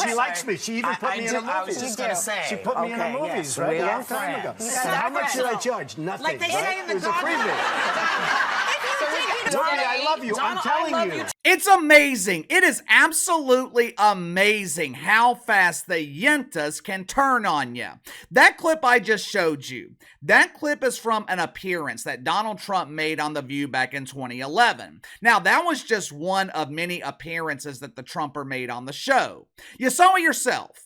She likes me. She even put me in her movies. I was just going to say. She put me in her movies, right? A long time ago. So how much did I charge? Nothing. Like they say in the It was a freebie. Donnie, I love you. I'm telling you. It's amazing. It is absolutely amazing how fast the yentas can turn on you. That clip I just showed you, that clip is from an appearance that Donald Trump made on The View back in 2011. Now, that was just one of many appearances that the Trumper made on the show. You saw it yourself.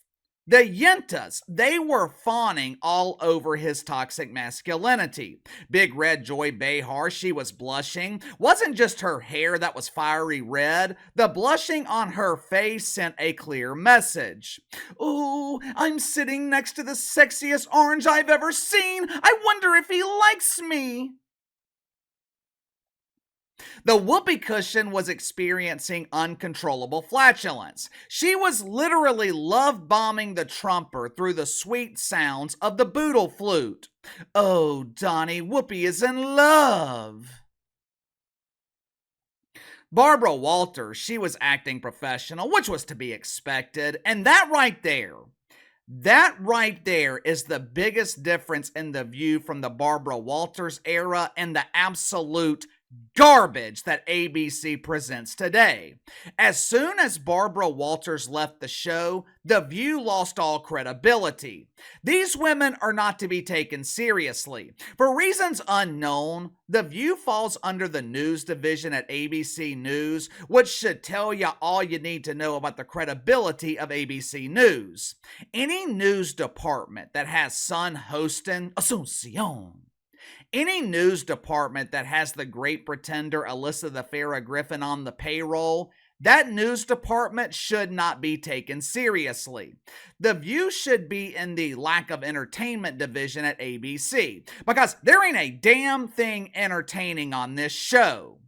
The yentas, they were fawning all over his toxic masculinity. Big Red Joy Behar, she was blushing. Wasn't just her hair that was fiery red. The blushing on her face sent a clear message. Ooh, I'm sitting next to the sexiest orange I've ever seen. I wonder if he likes me. The whoopee cushion was experiencing uncontrollable flatulence. She was literally love-bombing the Trumper through the sweet sounds of the boodle flute. Oh, Donnie, Whoopi is in love. Barbara Walters, she was acting professional, which was to be expected, and that right there is the biggest difference in The View from the Barbara Walters era and the absolute garbage that ABC presents today. As soon as Barbara Walters left the show, The View lost all credibility. These women are not to be taken seriously. For reasons unknown, The View falls under the news division at ABC News, which should tell you all you need to know about the credibility of ABC News. Any news department that has Sun hosting Asuncion, any news department that has the great pretender Alyssa the Farrah Griffin on the payroll, that news department should not be taken seriously. The View should be in the lack of entertainment division at ABC, because there ain't a damn thing entertaining on this show.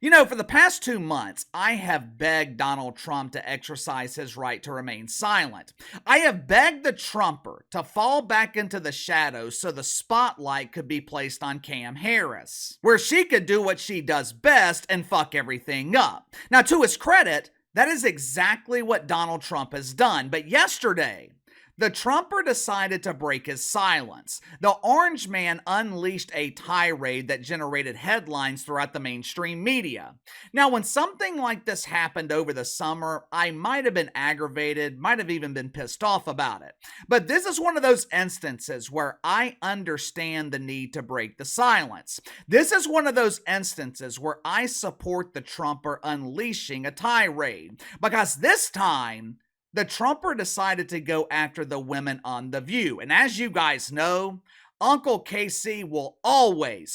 You know, for the past 2 months, I have begged Donald Trump to exercise his right to remain silent. I have begged the Trumper to fall back into the shadows so the spotlight could be placed on Cam Harris, where she could do what she does best and fuck everything up. Now, to his credit, that is exactly what Donald Trump has done. But yesterday, the Trumper decided to break his silence. The Orange Man unleashed a tirade that generated headlines throughout the mainstream media. Now, when something like this happened over the summer, I might have been aggravated, might have even been pissed off about it. But this is one of those instances where I understand the need to break the silence. This is one of those instances where I support the Trumper unleashing a tirade, because this time, the Trumper decided to go after the women on The View. And as you guys know, Uncle KC will always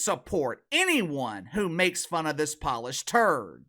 support anyone who makes fun of this polished turd.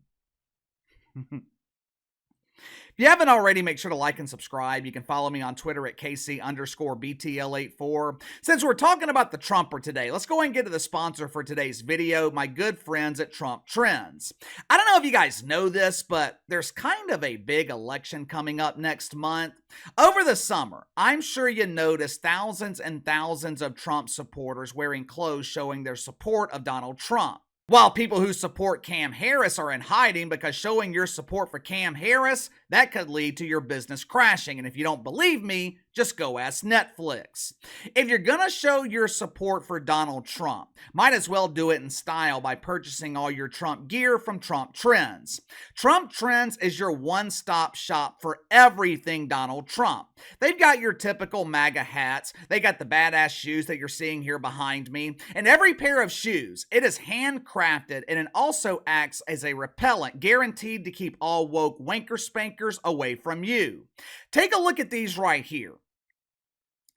If you haven't already, make sure to like and subscribe. You can follow me on Twitter at KC_BTL84. Since we're talking about the Trumper today, let's go ahead and get to the sponsor for today's video, my good friends at Trump Trends. I don't know if you guys know this, but there's kind of a big election coming up next month. Over the summer, I'm sure you noticed thousands and thousands of Trump supporters wearing clothes showing their support of Donald Trump, while people who support Cam Harris are in hiding because showing your support for Cam Harris, that could lead to your business crashing. And if you don't believe me, just go ask Netflix. If you're gonna show your support for Donald Trump, might as well do it in style by purchasing all your Trump gear from Trump Trends. Trump Trends is your one-stop shop for everything Donald Trump. They've got your typical MAGA hats, they got the badass shoes that you're seeing here behind me, and every pair of shoes, it is handcrafted and it also acts as a repellent guaranteed to keep all woke wanker spankers away from you. Take a look at these right here.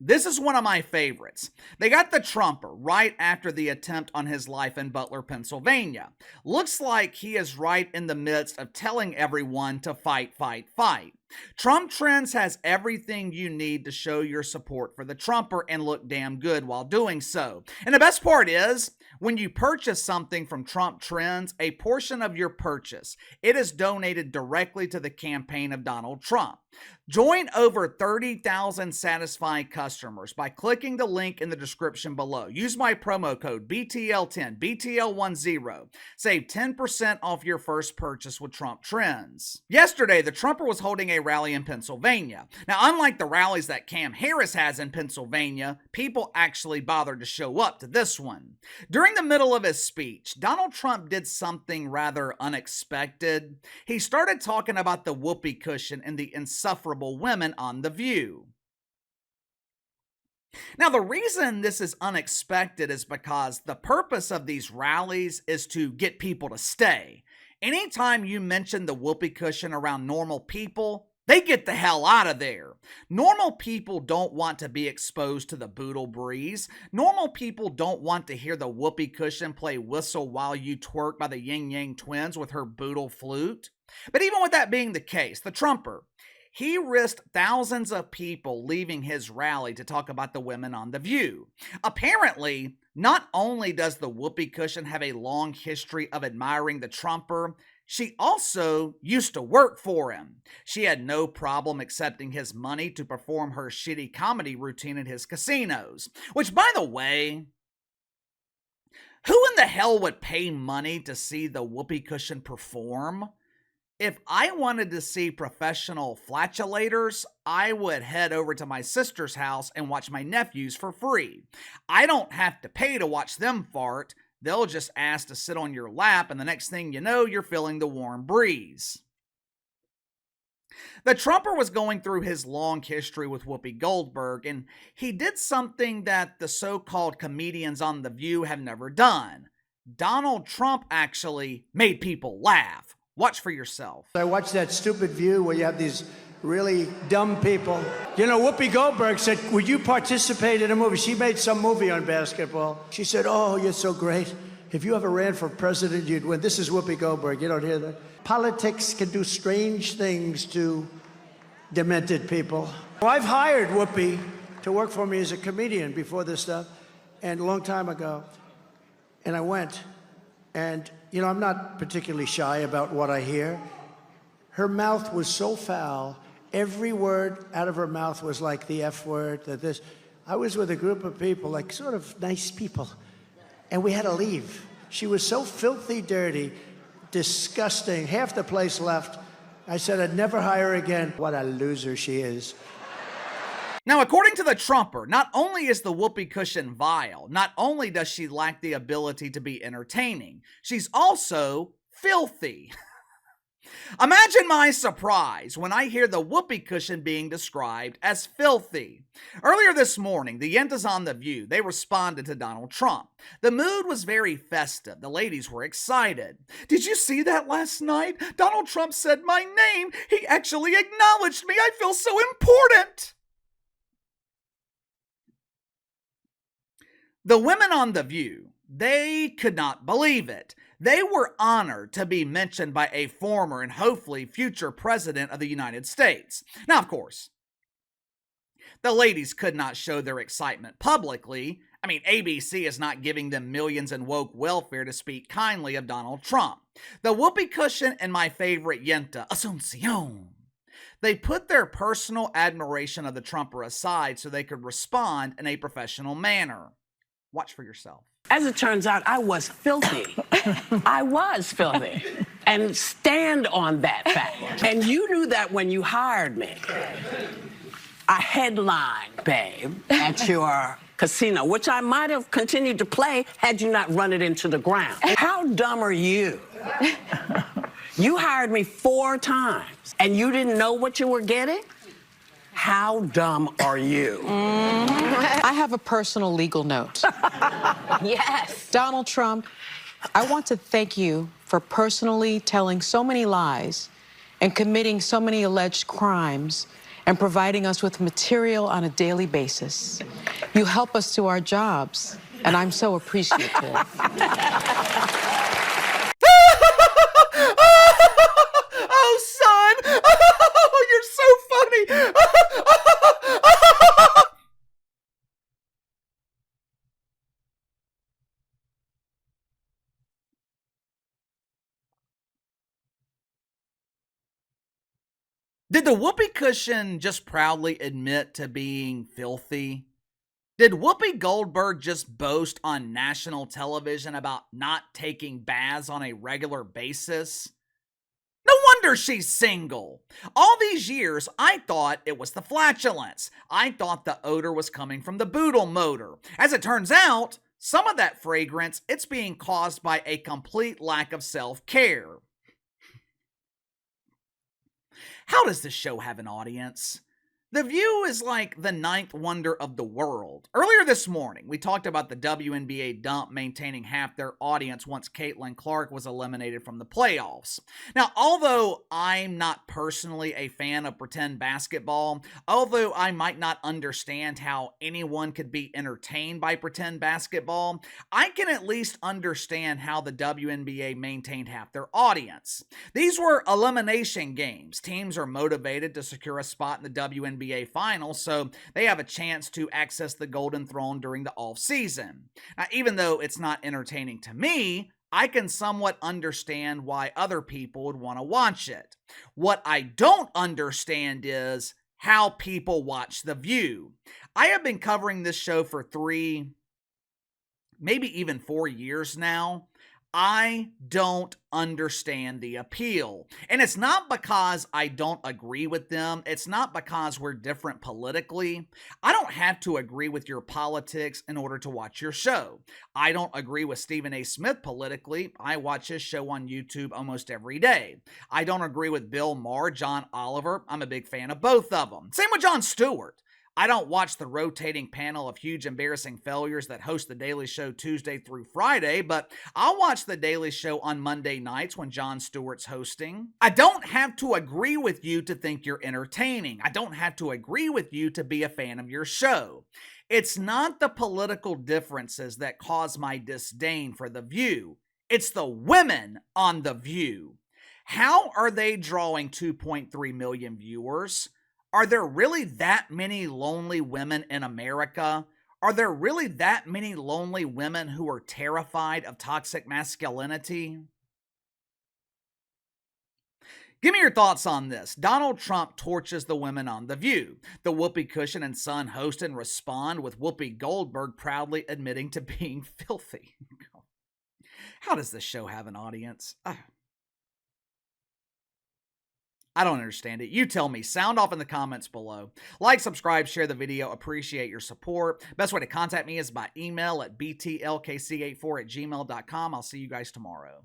This is one of my favorites. They got the Trumper right after the attempt on his life in Butler, Pennsylvania. Looks like he is right in the midst of telling everyone to fight, fight, fight. Trump Trends has everything you need to show your support for the Trumper and look damn good while doing so. And the best part is, when you purchase something from Trump Trends, a portion of your purchase, it is donated directly to the campaign of Donald Trump. Join over 30,000 satisfied customers by clicking the link in the description below. Use my promo code BTL10, BTL10. Save 10% off your first purchase with Trump Trends. Yesterday, the Trumper was holding a rally in Pennsylvania. Now, unlike the rallies that Cam Harris has in Pennsylvania, people actually bothered to show up to this one. During the middle of his speech, Donald Trump did something rather unexpected. He started talking about the whoopee cushion and the insufferable women on The View. Now, the reason this is unexpected is because the purpose of these rallies is to get people to stay. Anytime you mention the whoopee cushion around normal people, they get the hell out of there. Normal people don't want to be exposed to the boodle breeze. Normal people don't want to hear the whoopee cushion play Whistle While You Twerk by the Yin Yang Twins with her boodle flute. But even with that being the case, the Trumper, he risked thousands of people leaving his rally to talk about the women on The View. Apparently, not only does the whoopee cushion have a long history of admiring the Trumper, she also used to work for him. She had no problem accepting his money to perform her shitty comedy routine at his casinos. Which, by the way, who in the hell would pay money to see the whoopee cushion perform? If I wanted to see professional flatulators, I would head over to my sister's house and watch my nephews for free. I don't have to pay to watch them fart. They'll just ask to sit on your lap, and the next thing you know, you're feeling the warm breeze. The Trumper was going through his long history with Whoopi Goldberg, and he did something that the so-called comedians on The View have never done. Donald Trump actually made people laugh. Watch for yourself. I watched that stupid View where you have these really dumb people. You know, Whoopi Goldberg said, would you participate in a movie? She made some movie on basketball. She said, oh, you're so great. If you ever ran for president, you'd win. This is Whoopi Goldberg. You don't hear that? Politics can do strange things to demented people. Well, I've hired Whoopi to work for me as a comedian before this stuff, and a long time ago. And I went, and you know, I'm not particularly shy about what I hear. Her mouth was so foul. Every word out of her mouth was like the F word, that this. I was with a group of people, like sort of nice people, and we had to leave. She was so filthy dirty, disgusting. Half the place left. I said I'd never hire her again. What a loser she is. Now, according to the Trumper, not only is the whoopee cushion vile, not only does she lack the ability to be entertaining, she's also filthy. Imagine my surprise when I hear the whoopee cushion being described as filthy. Earlier this morning, the Yentas on The View, they responded to Donald Trump. The mood was very festive. The ladies were excited. Did you see that last night? Donald Trump said my name. He actually acknowledged me. I feel so important. The women on The View, they could not believe it. They were honored to be mentioned by a former and hopefully future president of the United States. Now, of course, the ladies could not show their excitement publicly. I mean, ABC is not giving them millions in woke welfare to speak kindly of Donald Trump. The whoopee cushion and my favorite Yenta, Asuncion. They put their personal admiration of the Trumper aside so they could respond in a professional manner. Watch for yourself. As it turns out, I was filthy. I was filthy. And stand on that fact. And you knew that when you hired me. I headlined, babe, at your casino, which I might have continued to play had you not run it into the ground. How dumb are you? You hired me 4 times, and you didn't know what you were getting? How dumb are you? I have a personal legal note. Yes. Donald Trump, I want to thank you for personally telling so many lies and committing so many alleged crimes and providing us with material on a daily basis. You help us do our jobs, and I'm so appreciative. Oh, son! Oh, you're so Did the whoopee cushion just proudly admit to being filthy? Did Whoopi Goldberg just boast on national television about not taking baths on a regular basis? No wonder she's single. All these years, I thought it was the flatulence. I thought the odor was coming from the boodle motor. As it turns out, some of that fragrance, it's being caused by a complete lack of self-care. How does this show have an audience? The View is like the ninth wonder of the world. Earlier this morning, we talked about the WNBA dump maintaining half their audience once Caitlin Clark was eliminated from the playoffs. Now, although I'm not personally a fan of pretend basketball, although I might not understand how anyone could be entertained by pretend basketball, I can at least understand how the WNBA maintained half their audience. These were elimination games. Teams are motivated to secure a spot in the WNBA Finals, so they have a chance to access the Golden Throne during the off-season. Now, even though it's not entertaining to me, I can somewhat understand why other people would want to watch it. What I don't understand is how people watch The View. I have been covering this show for 3, maybe even 4 years now. I don't understand the appeal. And it's not because I don't agree with them. It's not because we're different politically. I don't have to agree with your politics in order to watch your show. I don't agree with Stephen A. Smith politically. I watch his show on YouTube almost every day. I don't agree with Bill Maher, John Oliver. I'm a big fan of both of them. Same with Jon Stewart. I don't watch the rotating panel of huge embarrassing failures that host The Daily Show Tuesday through Friday, but I'll watch The Daily Show on Monday nights when Jon Stewart's hosting. I don't have to agree with you to think you're entertaining. I don't have to agree with you to be a fan of your show. It's not the political differences that cause my disdain for The View. It's the women on The View. How are they drawing 2.3 million viewers? Are there really that many lonely women in America? Are there really that many lonely women who are terrified of toxic masculinity? Give me your thoughts on this. Donald Trump torches the women on The View. The Whoopi Cushion and Son host and respond with Whoopi Goldberg proudly admitting to being filthy. How does this show have an audience? I don't understand it. You tell me. Sound off in the comments below. Like, subscribe, share the video. Appreciate your support. Best way to contact me is by email at btlkc84@gmail.com. I'll see you guys tomorrow.